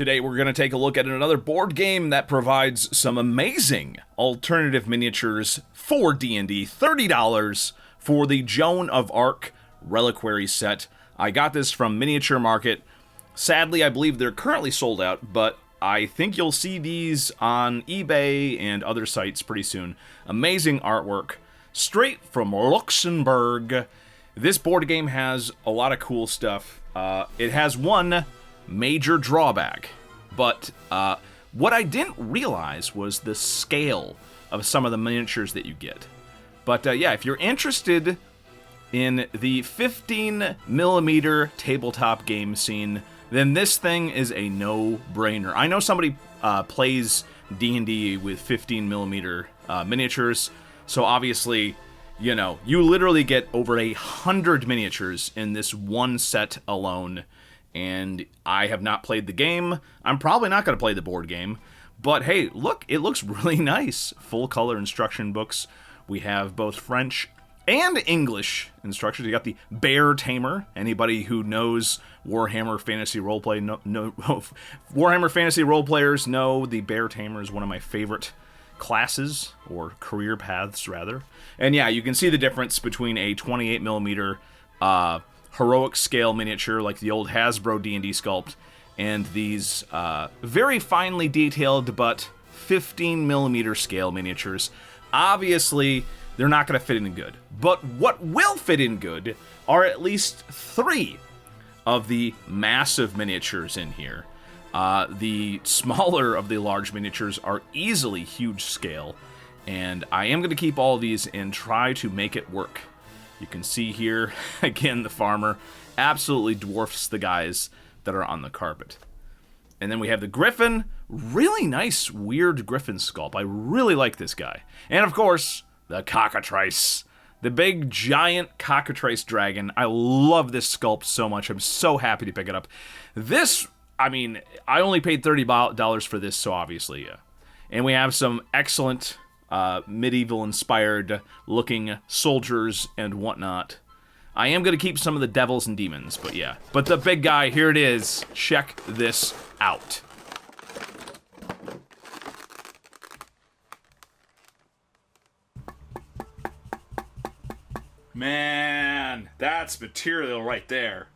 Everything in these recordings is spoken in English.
Today we're going to take a look at another board game that provides some amazing alternative miniatures for D&D. $30 for the Joan of Arc Reliquary set. I got this from Miniature Market. Sadly, I believe they're currently sold out, but I think you'll see these on eBay and other sites pretty soon. Amazing artwork, straight from Luxembourg. This board game has a lot of cool stuff. It has one major drawback, but what I didn't realize was the scale of some of the miniatures that you get. But yeah, if you're interested in the 15mm tabletop game scene, then this thing is a no-brainer. I know somebody plays D&D with 15mm miniatures, so obviously, you know, you literally get over 100 miniatures in this one set alone. And I have not played the game. I'm probably not going to play the board game. But hey, look, it looks really nice. Full color instruction books. We have both French and English instructions. You got the Bear Tamer. Anybody who knows Warhammer Fantasy Roleplay, Warhammer Fantasy Roleplayers know the Bear Tamer is one of my favorite classes, or career paths, rather. And yeah, you can see the difference between a 28mm heroic scale miniature like the old Hasbro D&D sculpt and these very finely detailed but 15mm scale miniatures. Obviously, they're not going to fit in good. But what will fit in good are at least 3 of the massive miniatures in here. The smaller of the large miniatures are easily huge scale, and I am going to keep all of these and try to make it work. You can see here, again, the farmer absolutely dwarfs the guys that are on the carpet. And then we have the griffin. Really nice, weird griffin sculpt. I really like this guy. And of course, the cockatrice. The big, giant cockatrice dragon. I love this sculpt so much. I'm so happy to pick it up. This, I mean, I only paid $30 for this, so obviously, yeah. And we have some excellent medieval-inspired looking soldiers and whatnot. I am going to keep some of the devils and demons, but yeah. But the big guy, here it is. Check this out. Man, that's material right there.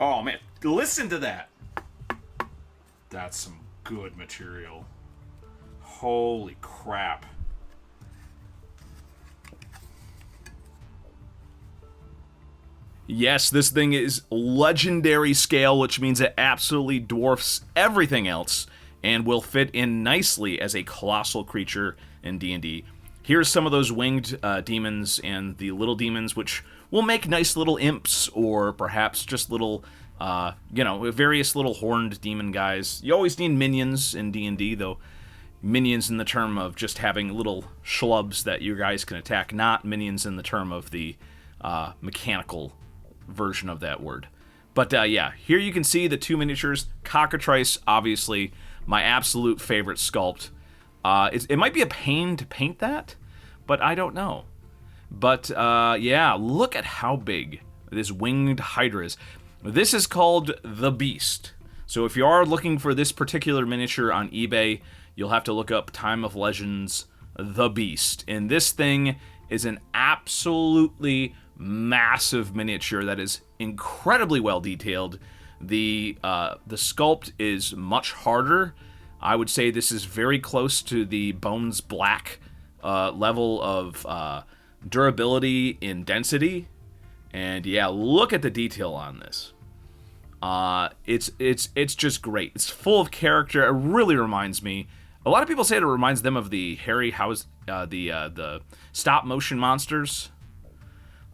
Oh man, listen to that. That's some good material. Holy crap. Yes, this thing is legendary scale, which means it absolutely dwarfs everything else and will fit in nicely as a colossal creature in D&D. Here's some of those winged demons and the little demons, which will make nice little imps or perhaps just little, various little horned demon guys. You always need minions in D&D, though. Minions in the term of just having little schlubs that you guys can attack, not minions in the term of the mechanical version of that word. But yeah, here you can see the 2 miniatures. Cockatrice, obviously, my absolute favorite sculpt. It might be a pain to paint that, but I don't know. But yeah, look at how big this winged hydra is. This is called the Beast. So if you are looking for this particular miniature on eBay, you'll have to look up Time of Legends, The Beast. And this thing is an absolutely massive miniature that is incredibly well detailed. The sculpt is much harder. I would say this is very close to the Bones Black level of durability in density. And yeah, look at the detail on this. It's just great. It's full of character. It really reminds me. A lot of people say it reminds them of the the stop motion monsters.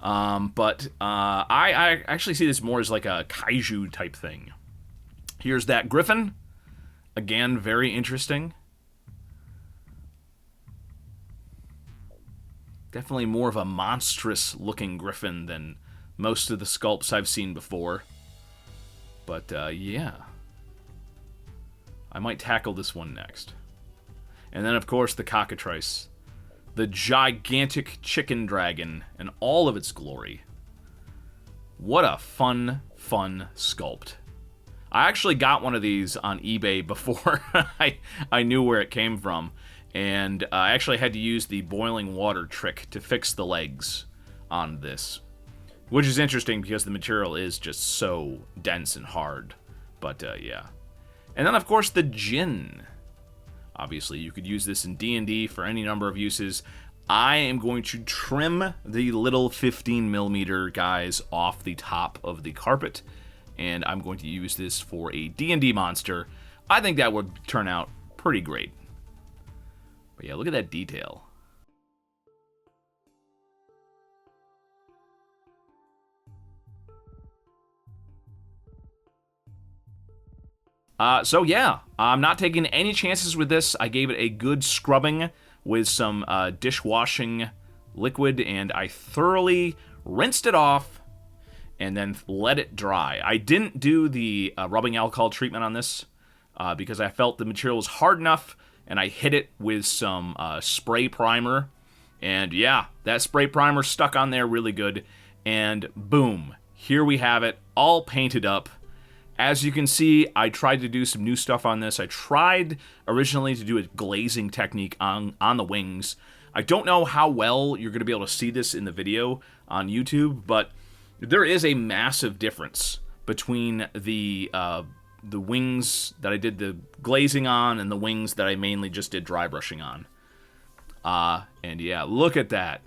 But I actually see this more as like a kaiju type thing. Here's that griffin. Again, very interesting. Definitely more of a monstrous looking griffin than most of the sculpts I've seen before. But yeah. I might tackle this one next. And then, of course, the cockatrice. The gigantic chicken dragon in all of its glory. What a fun sculpt. I actually got one of these on eBay before I knew where it came from, and I actually had to use the boiling water trick to fix the legs on this, which is interesting because the material is just so dense and hard. But yeah. And then, of course, the gin. Obviously, you could use this in D&D for any number of uses. I am going to trim the little 15mm guys off the top of the carpet, and I'm going to use this for a D&D monster. I think that would turn out pretty great. But yeah, look at that detail. So yeah, I'm not taking any chances with this. I gave it a good scrubbing with some dishwashing liquid, and I thoroughly rinsed it off and then let it dry. I didn't do the rubbing alcohol treatment on this because I felt the material was hard enough, and I hit it with some spray primer. And yeah, that spray primer stuck on there really good, and boom, here we have it, all painted up. As you can see, I tried to do some new stuff on this. I tried originally to do a glazing technique on the wings. I don't know how well you're going to be able to see this in the video on YouTube, but there is a massive difference between the wings that I did the glazing on and the wings that I mainly just did dry brushing on. And yeah, look at that.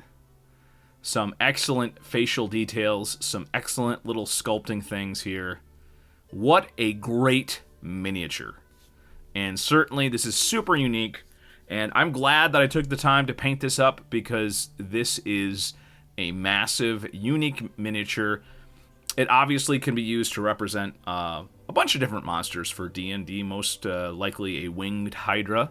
Some excellent facial details, some excellent little sculpting things here. What a great miniature. And certainly this is super unique, and I'm glad that I took the time to paint this up because this is a massive, unique miniature. It obviously can be used to represent a bunch of different monsters for D&D, most likely a winged hydra,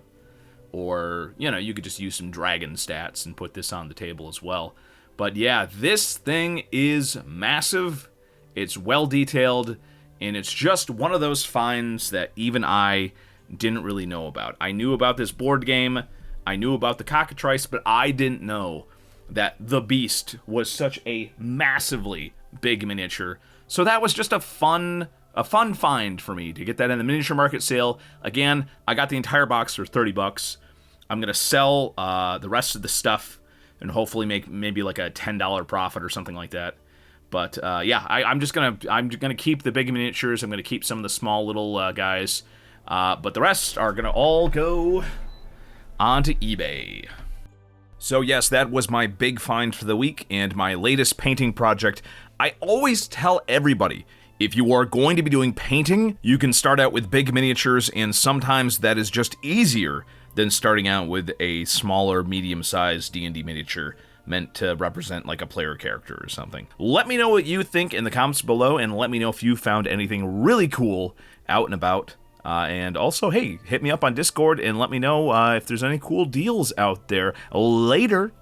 or, you know, you could just use some dragon stats and put this on the table as well. But yeah, this thing is massive, it's well detailed, and it's just one of those finds that even I didn't really know about. I knew about this board game, I knew about the cockatrice, but I didn't know that the Beast was such a massively big miniature. So that was just a fun find for me to get that in the miniature market sale. Again, I got the entire box for $30. I'm gonna sell the rest of the stuff and hopefully make maybe like a $10 profit or something like that. But yeah, I'm gonna keep the big miniatures. I'm gonna keep some of the small little guys, but the rest are gonna all go onto eBay. So yes, that was my big find for the week and my latest painting project. I always tell everybody, if you are going to be doing painting, you can start out with big miniatures, and sometimes that is just easier than starting out with a smaller, medium-sized D&D miniature meant to represent like a player character or something. Let me know what you think in the comments below, and let me know if you found anything really cool out and about. And also, hey, hit me up on Discord and let me know if there's any cool deals out there. Later.